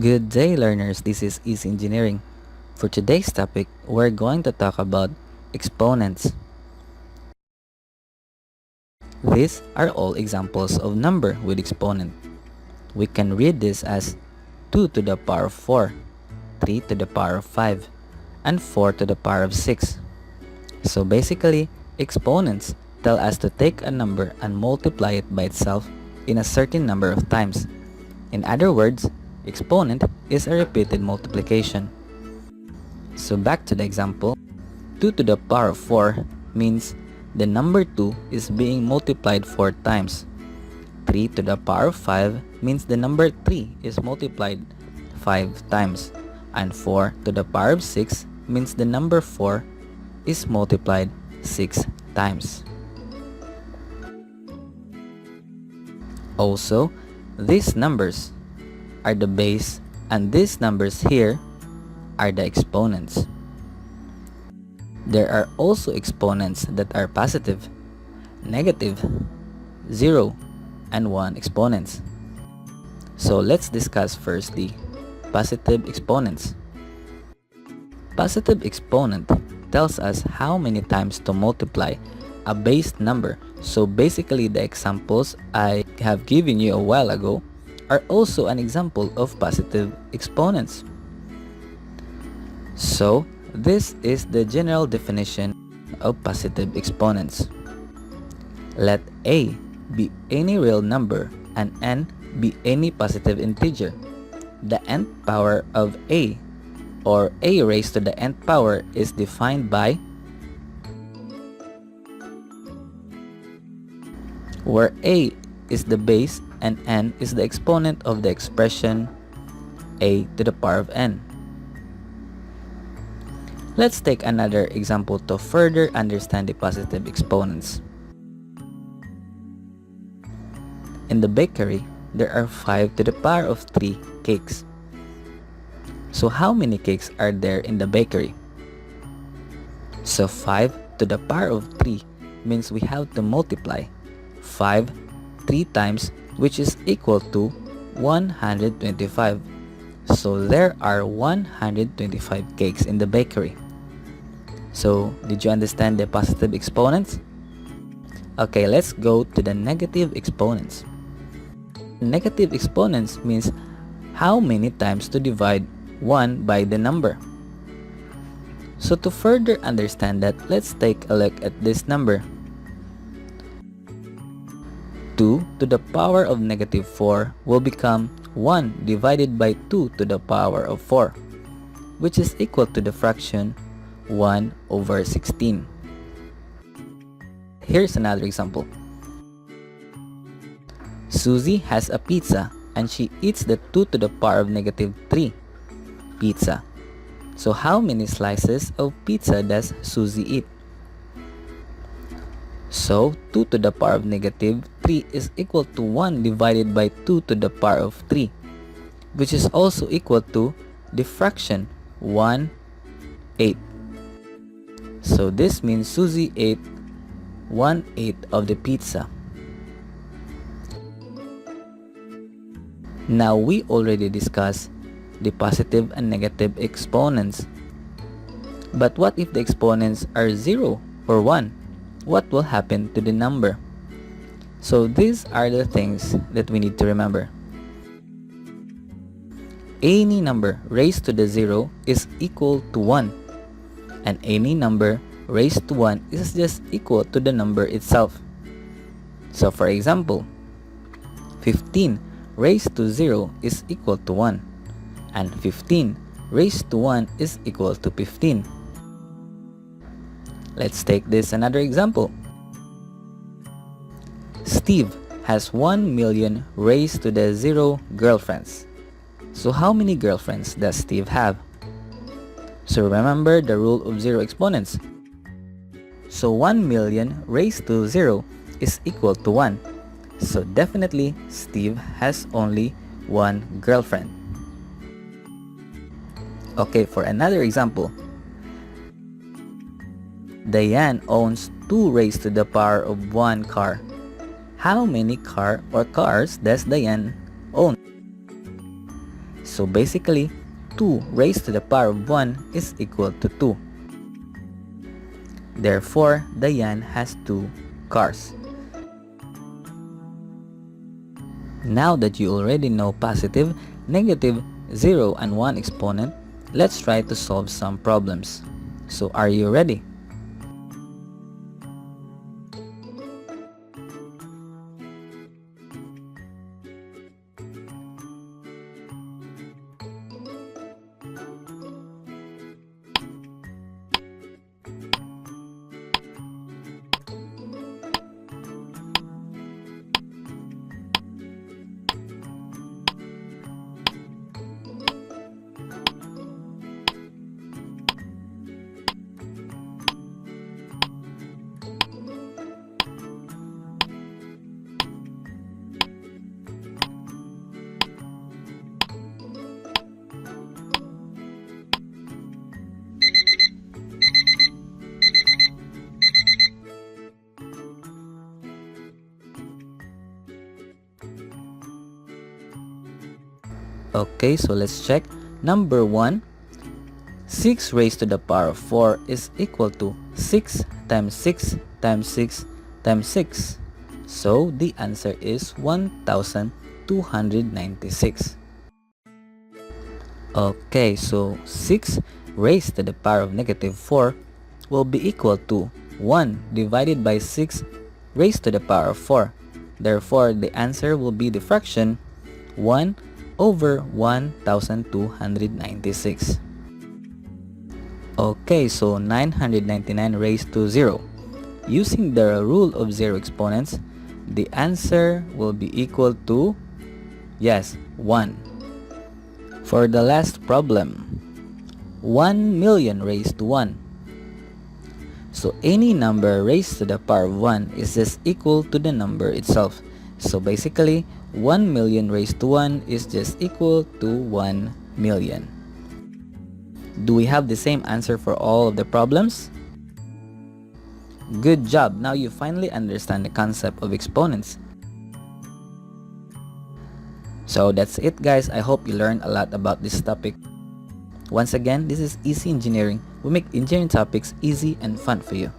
Good day, learners. This is Easy Engineering. For today's topic, we're going to talk about exponents. These are all examples of number with exponent. We can read this as 2 to the power of 4, 3 to the power of 5, and 4 to the power of 6. So basically, exponents tell us to take a number and multiply it by itself in a certain number of times. In other words, exponent is a repeated multiplication. So back to the example, 2 to the power of 4 means the number 2 is being multiplied 4 times. 3 to the power of 5 means the number 3 is multiplied 5 times. And 4 to the power of 6 means the number 4 is multiplied 6 times. Also, these numbers are the base and these numbers here are the exponents. There are also exponents that are positive, negative, 0, and 1 exponents. So let's discuss firstly positive exponents. Positive exponent tells us how many times to multiply a base number. So basically the examples I have given you a while ago are also an example of positive exponents. So this is the general definition of positive exponents. Let a be any real number and n be any positive integer. The nth power of a, or a raised to the nth power, is defined by where a is the base and n is the exponent of the expression a to the power of n. Let's take another example to further understand the positive exponents. In the bakery, there are 5 to the power of 3 cakes. So how many cakes are there in the bakery? So 5 to the power of 3 means we have to multiply 5 3 times, which is equal to 125. So there are 125 cakes in the bakery. So did you understand the positive exponents? Okay, let's go to the negative exponents. Negative exponents means how many times to divide 1 by the number. So to further understand that, let's take a look at this number. 2 to the power of negative 4 will become 1 divided by 2 to the power of 4, which is equal to the fraction 1 over 16. Here's another example. Suzzy has a pizza and she eats the 2 to the power of negative 3 pizza. So how many slices of pizza does Suzzy eat? So 2 to the power of negative 3 is equal to 1 divided by 2 to the power of 3, which is also equal to the fraction 1/8. So this means Suzzy ate 1/8 of the pizza. Now we already discussed the positive and negative exponents. But what if the exponents are 0 or 1? What will happen to the number? So these are the things that we need to remember. Any number raised to the 0 is equal to 1, and any number raised to 1 is just equal to the number itself. So for example, 15 raised to 0 is equal to 1, and 15 raised to 1 is equal to 15. Let's take this another example. Steve has 1 million raised to the 0 girlfriends. So how many girlfriends does Steve have? So remember the rule of 0 exponents. So 1 million raised to 0 is equal to 1. So definitely Steve has only 1 girlfriend. Okay, for another example. Diane owns 2 raised to the power of 1 car. How many cars does Diane own? So basically, 2 raised to the power of 1 is equal to 2. Therefore, Diane has 2 cars. Now that you already know positive, negative, 0, and 1 exponent, let's try to solve some problems. So are you ready? Okay, so let's check. Number 1, 6 raised to the power of 4 is equal to 6 times 6 times 6 times 6. So the answer is 1296. Okay, so 6 raised to the power of negative 4 will be equal to 1 divided by 6 raised to the power of 4. Therefore, the answer will be the fraction 1 over 1296. Okay, so 999 raised to 0. Using the rule of 0 exponents, the answer will be equal to, yes, 1. For the last problem, 1 million raised to 1. So any number raised to the power of 1 is just equal to the number itself. So basically, 1 million raised to 1 is just equal to 1 million. Do we have the same answer for all of the problems? Good job! Now you finally understand the concept of exponents. So that's it, guys. I hope you learned a lot about this topic. Once again, this is Easy Engineering. We make engineering topics easy and fun for you.